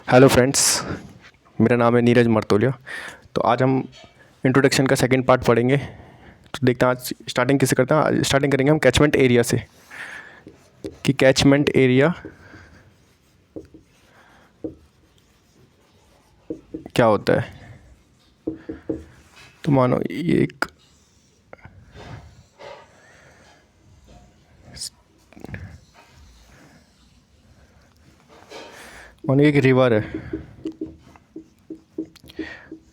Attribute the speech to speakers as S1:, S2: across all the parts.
S1: Hello friends, मेरा नाम है नीरज मर्तोलिया। तो आज हम इंट्रोडक्शन का सेकंड पार्ट पढ़ेंगे। तो देखते हैं आज स्टार्टिंग किससे करते हैं। आज स्टार्टिंग करेंगे हम कैचमेंट एरिया से कि कैचमेंट एरिया क्या होता है। तो मानो ये एक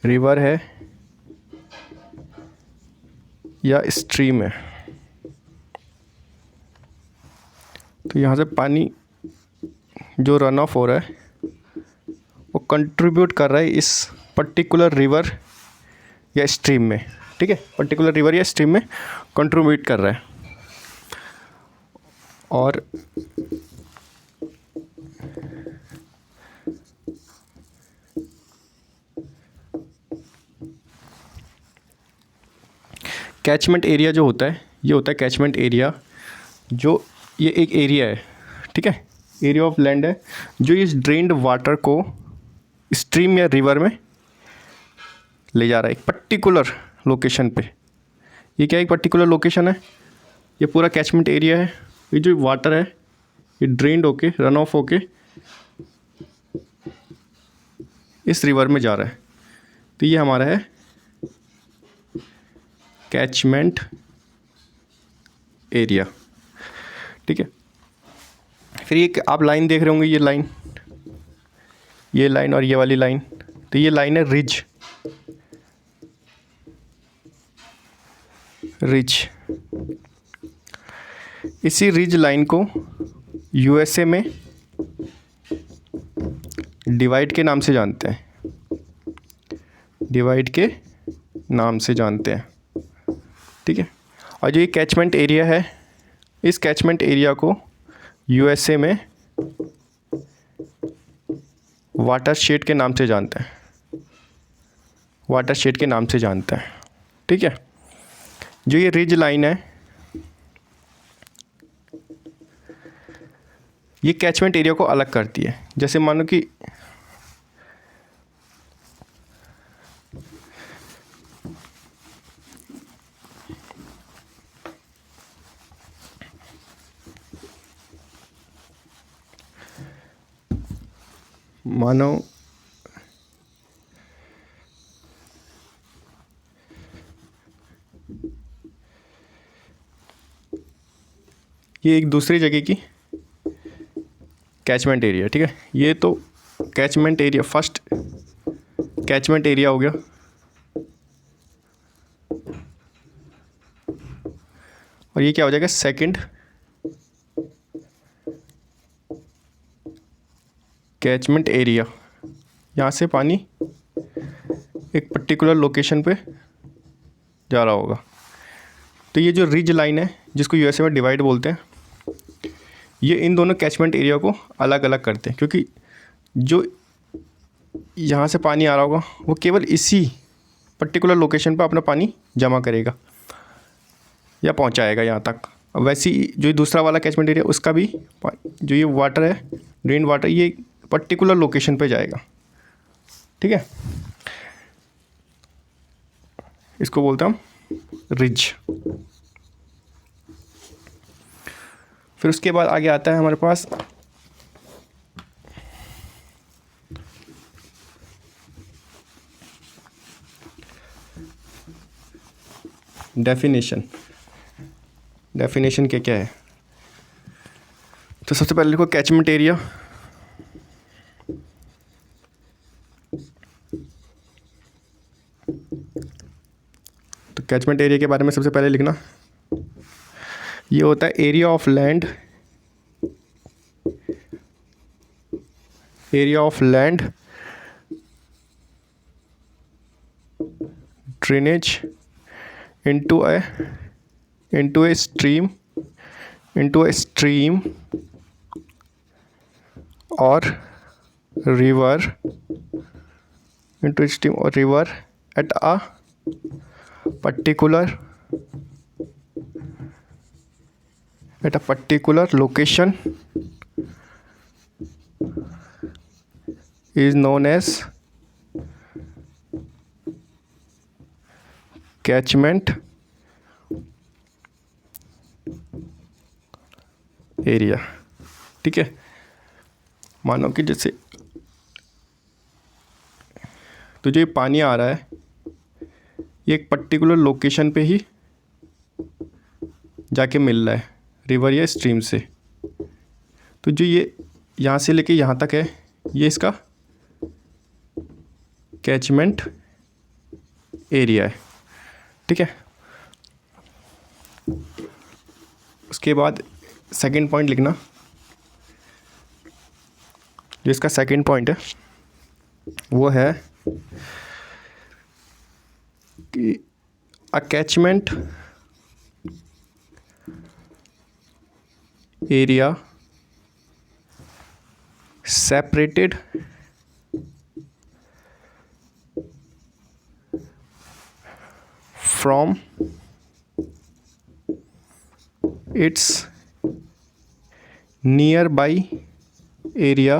S1: रिवर है या स्ट्रीम है। तो यहाँ से पानी जो रन ऑफ हो रहा है वो कंट्रीब्यूट कर रहा है इस पर्टिकुलर रिवर या स्ट्रीम में। ठीक है, पर्टिकुलर रिवर या स्ट्रीम में कंट्रीब्यूट कर रहा है। और कैचमेंट एरिया जो होता है, ये होता है कैचमेंट एरिया, जो ये एक एरिया है। ठीक है, एरिया ऑफ लैंड है जो इस ड्रेन्ड वाटर को स्ट्रीम या रिवर में ले जा रहा है एक पर्टिकुलर लोकेशन पे। ये क्या एक पर्टिकुलर लोकेशन है, ये पूरा कैचमेंट एरिया है। ये जो वाटर है ये ड्रेन्ड होके रन ऑफ होके इस रिवर में जा रहा है। तो ये हमारा है कैचमेंट एरिया। ठीक है, फिर ये आप लाइन देख रहे होंगे, ये लाइन और ये वाली लाइन। तो ये लाइन है रिज। इसी रिज लाइन को यूएसए में डिवाइड के नाम से जानते हैं। ठीक है, और जो ये कैचमेंट एरिया है, इस कैचमेंट एरिया को यूएसए में वाटरशेड के नाम से जानते हैं। ठीक है, जो ये रिज लाइन है ये कैचमेंट एरिया को अलग करती है। जैसे मानो कि ये एक दूसरी जगह की कैचमेंट एरिया। ठीक है, ये तो catchment area, first catchment area हो गया। और ये क्या हो जाएगा, सेकंड कैचमेंट एरिया। यहाँ से पानी एक पर्टिकुलर लोकेशन पे जा रहा होगा। तो ये जो रिज लाइन है जिसको यूएसए में डिवाइड बोलते हैं, ये इन दोनों कैचमेंट एरिया को अलग अलग करते हैं। क्योंकि जो यहाँ से पानी आ रहा होगा वो केवल इसी पर्टिकुलर लोकेशन पर अपना पानी जमा करेगा या पहुँचाएगा यहाँ तक। वैसे ही जो दूसरा वाला कैचमेंट एरिया, उसका भी जो ये वाटर है, ड्रेन वाटर, ये पर्टिकुलर लोकेशन पे जाएगा। ठीक है, इसको बोलते हैं हम रिज। फिर उसके बाद आगे आता है हमारे पास डेफिनेशन क्या है। तो सबसे पहले लिखो कैचमेंट एरिया। तो कैचमेंट एरिया के बारे में सबसे पहले लिखना, ये होता है area of land drainage into a stream or river at a particular location is known as catchment area. ठीक है, मानो कि जैसे तो जो ये पानी आ रहा है ये एक पर्टिकुलर लोकेशन पे ही जाके मिल रहा है रिवर या स्ट्रीम से। तो जो ये यहाँ से लेके यहाँ तक है ये इसका कैचमेंट एरिया है। ठीक है, उसके बाद सेकंड पॉइंट लिखना, जो इसका सेकंड पॉइंट है वो है कि a catchment area separated from its nearby area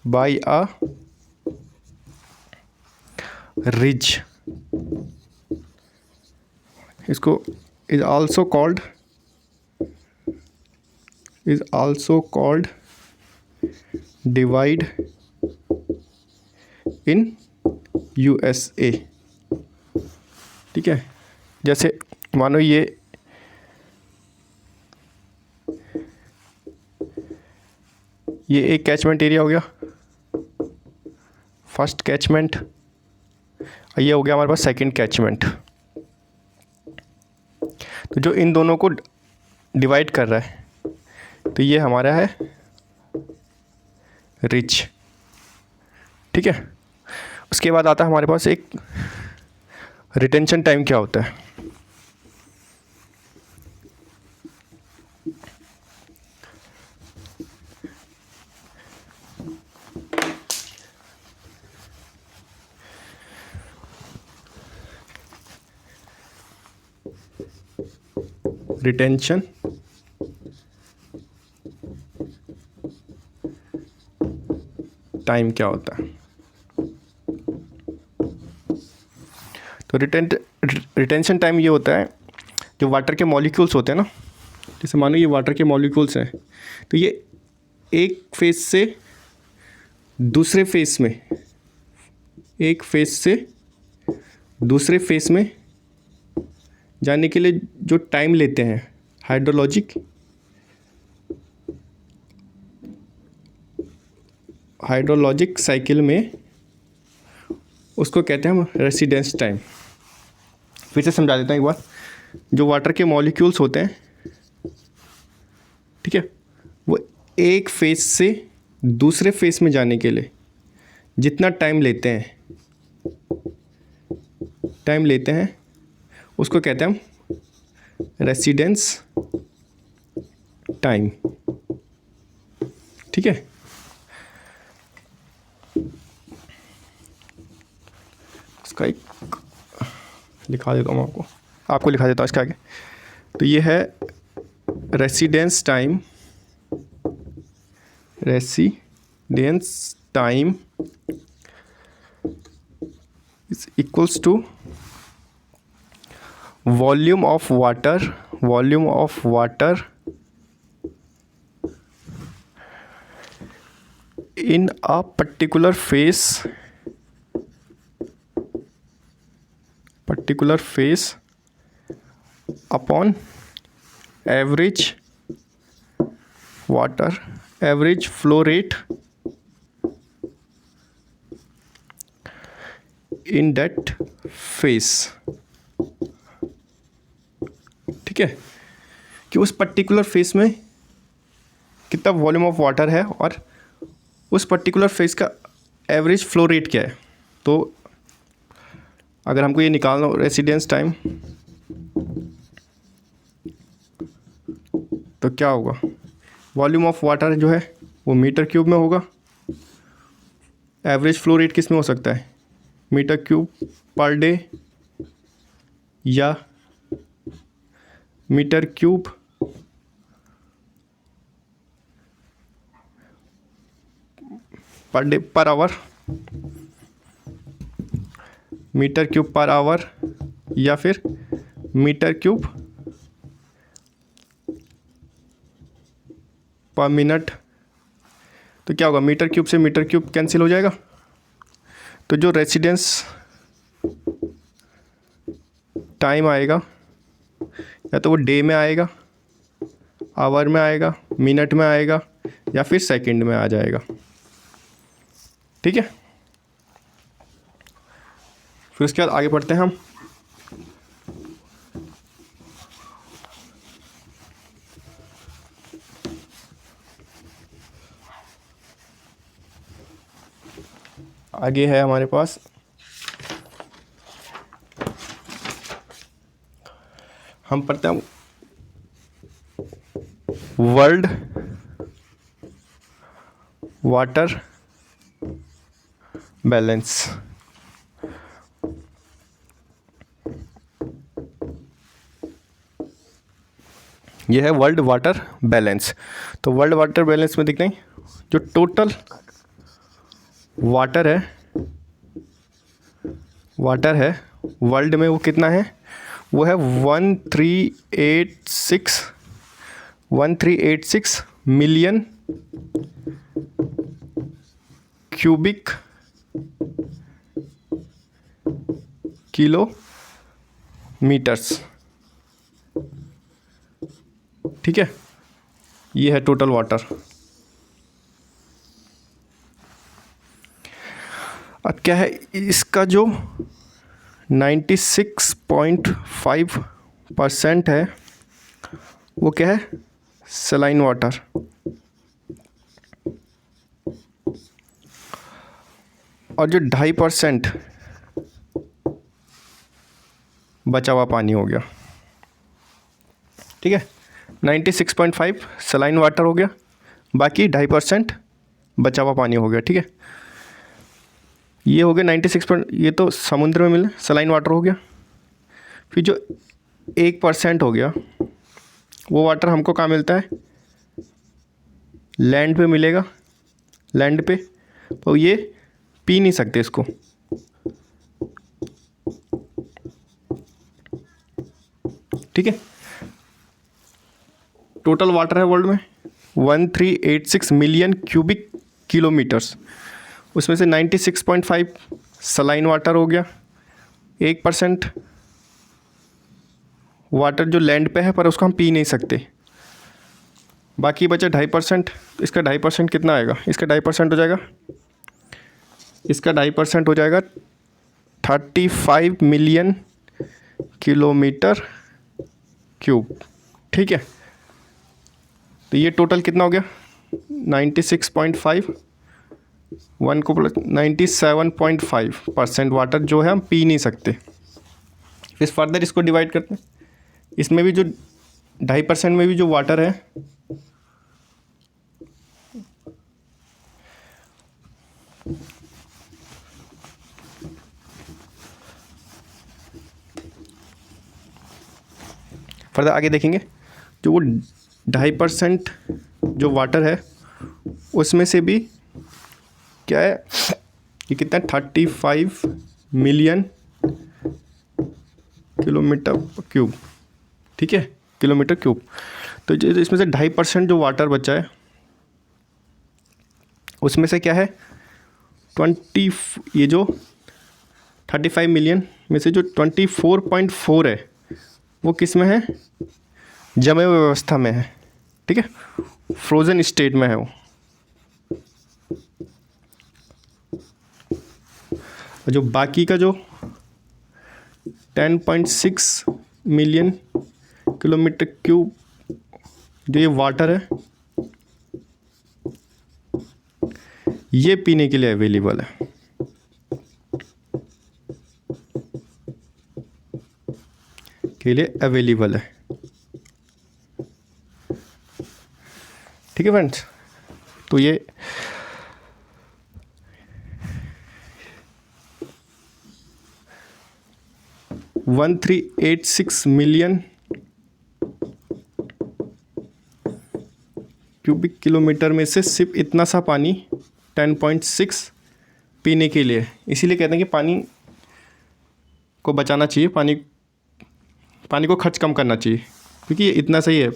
S1: by a ridge इसको is also called divide in USA। ठीक है, जैसे मानो ये एक कैचमेंट एरिया हो गया, फर्स्ट कैचमेंट, ये हो गया हमारे पास सेकंड कैचमेंट। तो जो इन दोनों को डिवाइड कर रहा है तो ये हमारा है रिच। ठीक है, उसके बाद आता है हमारे पास एक रिटेंशन टाइम। क्या होता है? रिटेंशन टाइम क्या होता है? तो रिटेंशन टाइम ये होता है, जो वाटर के मॉलिक्यूल्स होते हैं ना, जैसे मानो ये वाटर के मॉलिक्यूल्स हैं, तो ये एक फेज से दूसरे फेज में, एक फेज से दूसरे फेज में जाने के लिए जो टाइम लेते हैं हाइड्रोलॉजिक साइकिल में, उसको कहते हैं हम रेसिडेंस टाइम। फिर से समझा देता हूँ एक बार। जो वाटर के मॉलिक्यूल्स होते हैं, ठीक है, वो एक फेज से दूसरे फेज में जाने के लिए जितना टाइम लेते हैं उसको कहते हैं हम रेसिडेंस टाइम। ठीक है, इसका एक लिखा देता हूँ आपको लिखा देता हूँ इसके आगे। तो ये है residence time is equals to volume of water in a particular phase upon average flow rate in that phase। ठीक है, कि उस पर्टिकुलर फेज में कितना वॉल्यूम ऑफ वाटर है और उस पर्टिकुलर फेज का एवरेज फ्लो रेट क्या है। तो अगर हमको ये निकालना हो रेसिडेंस टाइम, तो क्या होगा? वॉल्यूम ऑफ वाटर जो है वो मीटर क्यूब में होगा। एवरेज फ्लो रेट किस में हो सकता है? मीटर क्यूब पर डे या metre cube per day per hour, metre cube per hour, या फिर मीटर क्यूब पर मिनट। तो क्या होगा, मीटर क्यूब से मीटर क्यूब कैंसिल हो जाएगा। तो जो रेसिडेंस टाइम आएगा या तो वो डे में आएगा, आवर में आएगा, मिनट में आएगा, या फिर सेकंड में आ जाएगा। ठीक है, फिर उसके बाद आगे बढ़ते हैं हम। आगे है हमारे पास हम पढ़ते हैं वर्ल्ड वाटर बैलेंस। ये है वर्ल्ड वाटर बैलेंस। तो वर्ल्ड वाटर बैलेंस में देख रहे हैं जो टोटल वाटर है वर्ल्ड में वो कितना है, वो है 1386 मिलियन क्यूबिक किलोमीटर्स। ठीक है, ये है टोटल वाटर। अब क्या है, इसका जो 96.5% है वो क्या है, सलाइन वाटर। और जो 2.5% बचा हुआ पानी हो गया। ठीक है, 96.5 सलाइन वाटर हो गया, बाकी 2.5% बचा हुआ पानी हो गया। ठीक है, ये हो गया 96, ये तो समुद्र में मिला सलाइन वाटर हो गया। फिर जो 1% हो गया वो वाटर हमको कहाँ मिलता है, लैंड पे मिलेगा। लैंड पे तो ये पी नहीं सकते इसको। ठीक है, टोटल वाटर है वर्ल्ड में 1386 मिलियन क्यूबिक किलोमीटर्स। उसमें से 96.5 सलाइन वाटर हो गया, 1% वाटर जो लैंड पे है पर उसको हम पी नहीं सकते, बाकी बचा 2.5%। इसका 2.5% कितना आएगा, इसका 2.5% हो जाएगा, इसका 2.5% हो जाएगा 35 मिलियन किलोमीटर क्यूब। ठीक है, तो ये टोटल कितना हो गया 96.5, 1 को प्लस 97.5% वाटर जो है हम पी नहीं सकते। फिर फर्दर इसको डिवाइड करते हैं, इसमें भी जो 2.5% में भी जो वाटर है फर्दर आगे देखेंगे, जो वो 2.5% जो वाटर है उसमें से भी क्या है, ये कितना 35 मिलियन किलोमीटर क्यूब। ठीक है, किलोमीटर क्यूब। तो जो इसमें से 2.5% जो वाटर बचा है उसमें से क्या है 20, ये जो 35 मिलियन में से जो 24.4 है वो किस में है, जमे हुए अवस्था में है। ठीक है, फ्रोज़न स्टेट में है वो। जो बाकी का जो 10.6 मिलियन किलोमीटर क्यूब जो ये वाटर है ये पीने के लिए अवेलेबल है। के लिए अवेलेबल है। ठीक है फ्रेंड्स, तो ये वन 1386 मिलियन क्यूबिक किलोमीटर में से सिर्फ इतना सा पानी 10.6 पीने के लिए। इसीलिए कहते हैं कि पानी को बचाना चाहिए, पानी को खर्च कम करना चाहिए, क्योंकि ये इतना सही है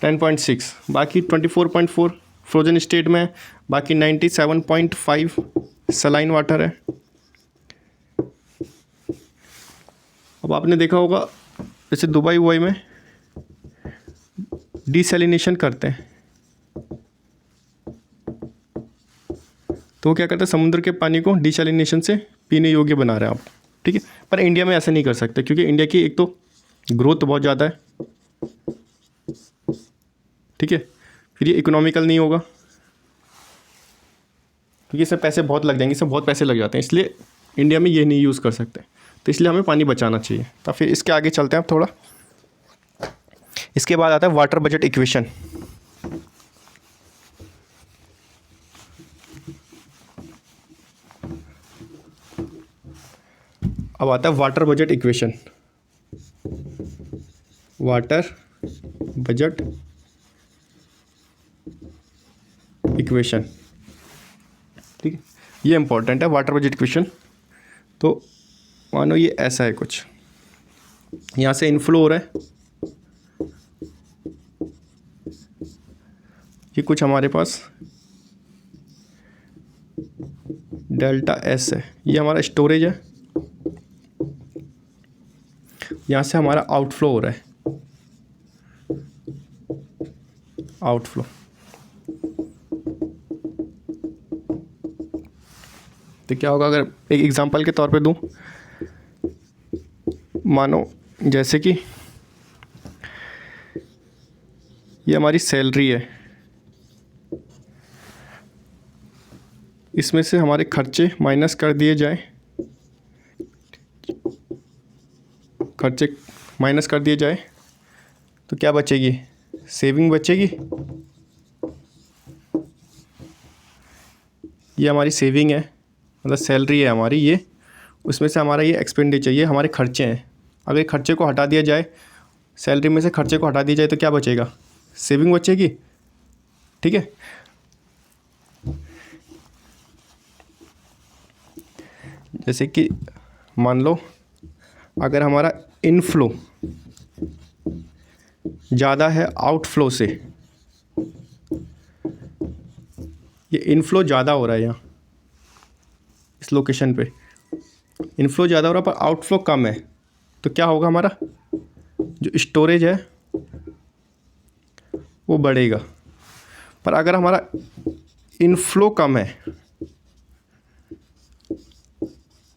S1: 10.6। बाकी 24.4 फ्रोजन स्टेट में है, बाकी 97.5 सलाइन वाटर है। अब आपने देखा होगा जैसे दुबई वुबई में डिसैलिनेशन करते हैं, तो वो क्या करते हैं, समुद्र के पानी को डिसैलिनेशन से पीने योग्य बना रहे हैं आप, ठीक है। पर इंडिया में ऐसा नहीं कर सकते, क्योंकि इंडिया की एक तो ग्रोथ बहुत ज़्यादा है, ठीक है। फिर ये इकोनॉमिकल नहीं होगा, क्योंकि इसमें पैसे बहुत लग जाएंगे, इसमें बहुत पैसे लग जाते हैं, इसलिए इंडिया में ये नहीं यूज़ कर सकते। तो इसलिए हमें पानी बचाना चाहिए। तो फिर इसके आगे चलते हैं आप थोड़ा। इसके बाद आता है वाटर बजट इक्वेशन। अब आता है water budget equation. Water budget equation, ठीक है, ये इंपॉर्टेंट है वाटर बजट इक्वेशन। तो मानो ये ऐसा है कुछ, यहाँ से इनफ्लो हो रहा है, ये कुछ हमारे पास डेल्टा एस है, ये हमारा स्टोरेज है, यहाँ से हमारा आउटफ्लो हो रहा है, आउटफ्लो। तो क्या होगा, अगर एक एग्जांपल के तौर पे दूं, मानो जैसे कि ये हमारी सैलरी है, इसमें से हमारे खर्चे माइनस कर दिए जाए, खर्चे माइनस कर दिए जाए, तो क्या बचेगी, सेविंग बचेगी। ये हमारी सेविंग है, मतलब सैलरी है हमारी ये, उसमें से हमारा ये एक्सपेंडिचर, ये हमारे खर्चे हैं। अगर खर्चे को हटा दिया जाए, सैलरी में से खर्चे को हटा दिया जाए, तो क्या बचेगा, सेविंग बचेगी, ठीक है। जैसे कि मान लो अगर हमारा इनफ्लो ज़्यादा है आउटफ्लो से, ये इनफ्लो ज़्यादा हो रहा है यहाँ इस लोकेशन पे, इनफ्लो ज़्यादा हो रहा है पर आउटफ्लो कम है, तो क्या होगा, हमारा जो स्टोरेज है वो बढ़ेगा। पर अगर हमारा इनफ्लो कम है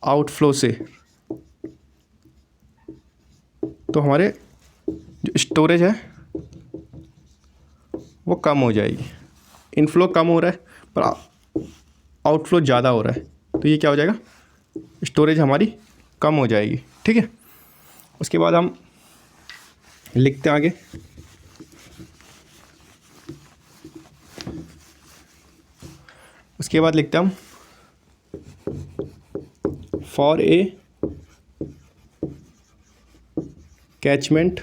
S1: आउटफ्लो से, तो हमारे जो स्टोरेज है वो कम हो जाएगी। इनफ्लो कम हो रहा है पर आउटफ्लो ज़्यादा हो रहा है, तो ये क्या हो जाएगा, स्टोरेज हमारी कम हो जाएगी, ठीक है। उसके बाद हम लिखते हैं आगे, उसके बाद लिखते हैं हम for a catchment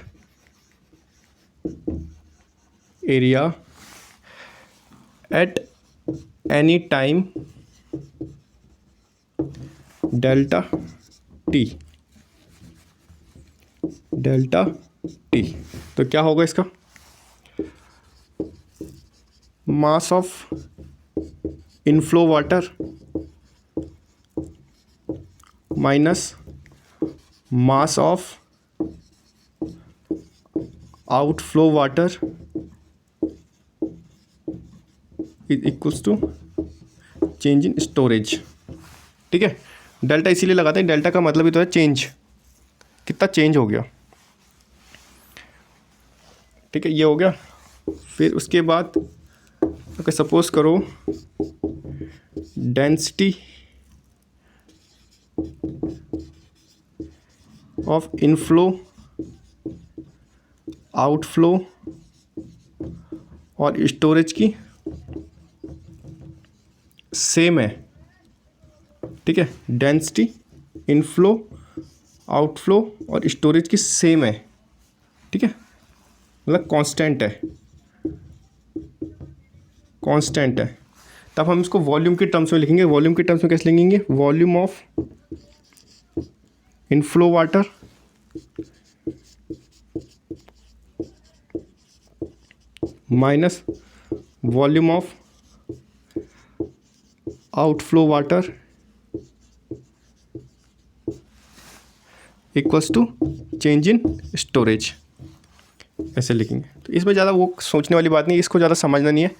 S1: area at any time delta T, delta T. तो क्या होगा इसका, mass of inflow water minus mass of outflow water is equals to change in storage, ठीक है। डेल्टा इसीलिए लगाते हैं, डेल्टा का मतलब ही तो है चेंज, कितना चेंज हो गया, ठीक है, ये हो गया। फिर उसके बाद अगर सपोज करो डेंसिटी ऑफ इनफ्लो आउटफ्लो और स्टोरेज की सेम है, ठीक है, डेंसिटी इनफ्लो आउटफ्लो और स्टोरेज की सेम है, ठीक है, मतलब कांस्टेंट है, कांस्टेंट है। तब हम इसको वॉल्यूम के टर्म्स में लिखेंगे। वॉल्यूम के टर्म्स में कैसे लिखेंगे? Volume of inflow water minus volume of outflow water equals to change in storage, ऐसे लिखेंगे। तो इसमें ज़्यादा वो सोचने वाली बात नहीं, इसको ज़्यादा समझना नहीं है,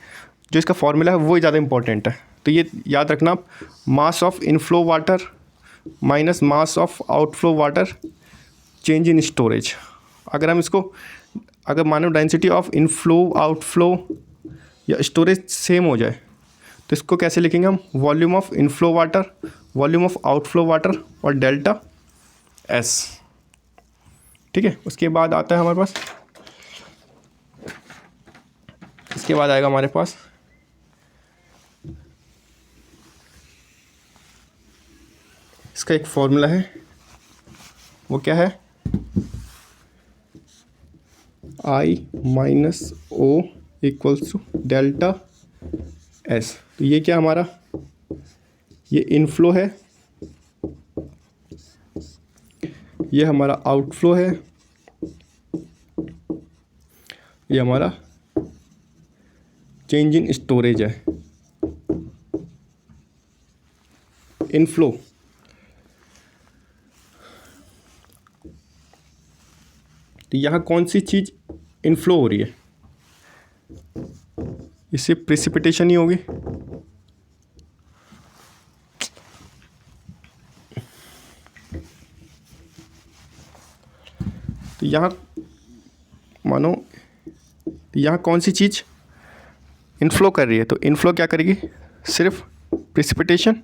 S1: जो इसका फॉर्मूला है वो ज़्यादा इंपॉर्टेंट है। तो ये याद रखना आप, मास of inflow water minus mass of outflow water change in storage. अगर हम इसको, अगर मानो डेंसिटी ऑफ इनफ्लो आउटफ्लो या स्टोरेज सेम हो जाए तो इसको कैसे लिखेंगे हम? Volume of inflow water, volume of outflow water और डेल्टा एस। ठीक है, उसके बाद आता है हमारे पास, इसके बाद आएगा हमारे पास इसका एक फॉर्मूला है, वो क्या है? I minus O equals to delta S. तो ये क्या हमारा, ये इनफ्लो है, ये हमारा आउटफ्लो है, ये हमारा चेंज इन स्टोरेज है। इनफ्लो, तो यहाँ कौन सी चीज़ इनफ्लो हो रही है? इससे प्रेसिपिटेशन ही होगी। तो यहाँ मानो यहाँ कौन सी चीज़ इनफ्लो कर रही है? तो इनफ्लो क्या करेगी? सिर्फ प्रेसिपिटेशन।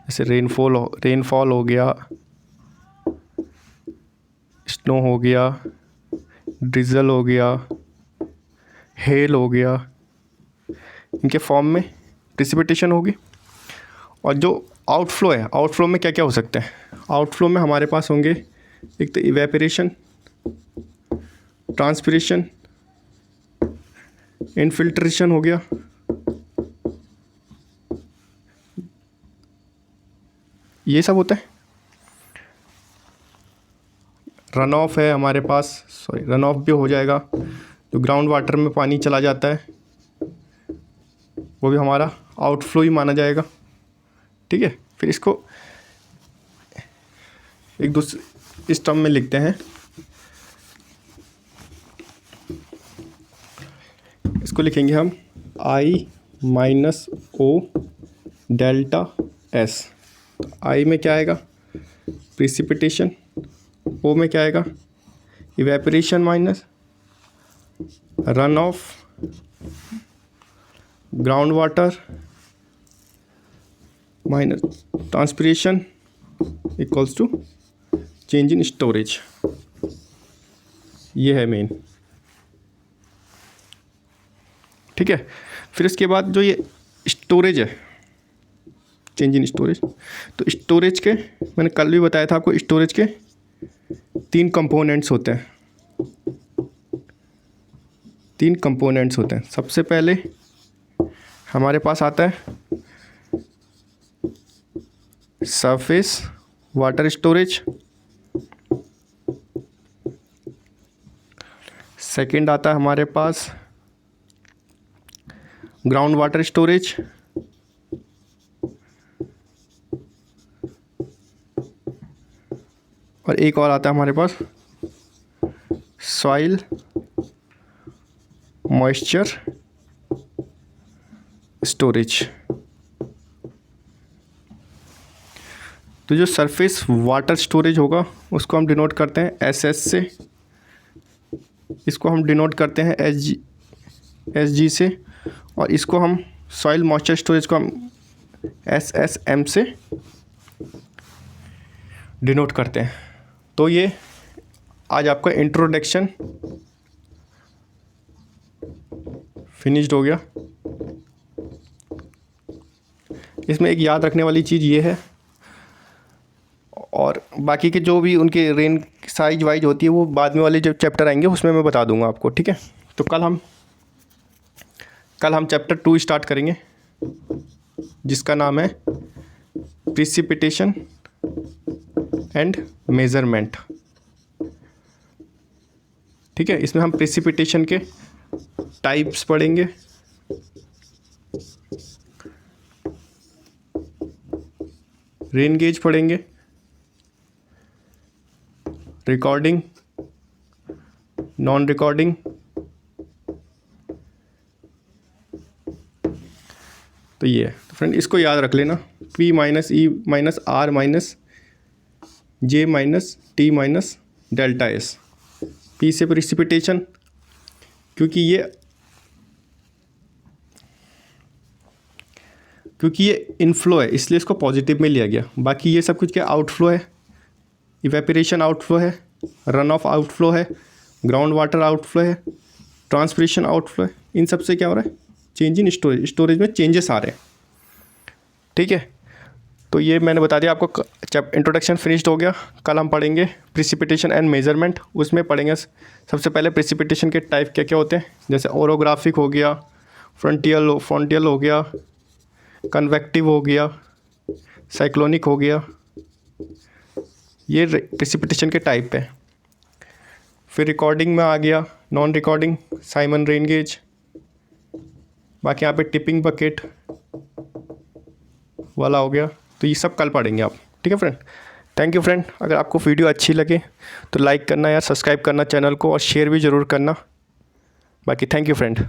S1: जैसे रेनफॉल हो गया, स्नो हो गया, ड्रिजल हो गया, हेल हो गया, इनके फॉर्म में प्रेसिपिटेशन होगी। और जो आउटफ्लो है, आउटफ्लो में क्या क्या हो सकते हैं? आउटफ्लो में हमारे पास होंगे एक तो इवेपोरेशन, ट्रांसपिरेशन, इनफिल्ट्रेशन हो गया, ये सब होता है। रन ऑफ है हमारे पास, सॉरी रन ऑफ भी हो जाएगा, जो ग्राउंड वाटर में पानी चला जाता है वो भी हमारा आउटफ्लो ही माना जाएगा। ठीक है, फिर इसको एक दूसरे इस टर्म में लिखते हैं। इसको लिखेंगे हम I minus O delta S. I में क्या आएगा? प्रेसिपिटेशन। ओ में क्या आएगा? Evaporation minus run off ground water minus transpiration equals to change in storage. ये है मेन। ठीक है, फिर इसके बाद जो ये स्टोरेज है, चेंज इन स्टोरेज, तो स्टोरेज के मैंने कल भी बताया था आपको, स्टोरेज के 3 कंपोनेंट्स होते हैं। 3 कंपोनेंट्स होते हैं। सबसे पहले हमारे पास आता है सरफेस वाटर स्टोरेज, सेकंड आता है हमारे पास ग्राउंड वाटर स्टोरेज, और एक और आता है हमारे पास सॉइल मॉइस्चर स्टोरेज। तो जो सरफेस वाटर स्टोरेज होगा उसको हम डिनोट करते हैं SS से, इसको हम डिनोट करते हैं SG से, और इसको हम सॉइल मॉइस्चर स्टोरेज को हम SSM से डिनोट करते हैं। तो ये आज आपका इंट्रोडक्शन फिनिश्ड हो गया। इसमें एक याद रखने वाली चीज़ ये है, और बाकी के जो भी उनके रेन साइज वाइज होती है वो बाद में वाले जब चैप्टर आएंगे उसमें मैं बता दूंगा आपको। ठीक है, तो कल हम चैप्टर 2 स्टार्ट करेंगे, जिसका नाम है प्रिसिपिटेशन एंड मेज़रमेंट। ठीक है, इसमें हम प्रिसिपिटेशन के टाइप्स पढ़ेंगे, रेन गेज पढ़ेंगे, रिकॉर्डिंग, नॉन रिकॉर्डिंग, तो ये है। तो फ्रेंड इसको याद रख लेना, P minus E minus R minus J minus T minus delta S. P से प्रिसिपिटेशन, क्योंकि ये इनफ्लो है इसलिए इसको पॉजिटिव में लिया गया। बाकी ये सब कुछ क्या आउटफ्लो है, इवेपोरेशन आउटफ्लो है, रन ऑफ आउटफ्लो है, ग्राउंड वाटर आउटफ्लो है, ट्रांसपिरेशन आउटफ्लो है। इन सब से क्या हो रहा है, चेंज इन स्टोरेज में चेंजेस आ रहे हैं। ठीक है, तो ये मैंने बता दिया आपको। जब इंट्रोडक्शन फिनिश्ड हो गया, कल हम पढ़ेंगे प्रिसिपिटेशन एंड मेजरमेंट। उसमें पढ़ेंगे सबसे पहले प्रिसिपिटेशन के टाइप क्या क्या होते हैं, जैसे ओरोग्राफिक हो गया, फ्रंटियल हो गया, कन्वेक्टिव हो गया, साइक्लोनिक हो गया। ये प्रिसिपिटेशन के टाइप है। फिर रिकॉर्डिंग में आ गया non recording, Simon rain gauge, बाकी यहाँ पे टिपिंग बकेट वाला हो गया। तो ये सब कल पढ़ेंगे आप। ठीक है फ्रेंड, थैंक यू फ्रेंड। अगर आपको वीडियो अच्छी लगे तो लाइक करना या सब्सक्राइब करना चैनल को, और शेयर भी ज़रूर करना। बाकी थैंक यू फ्रेंड।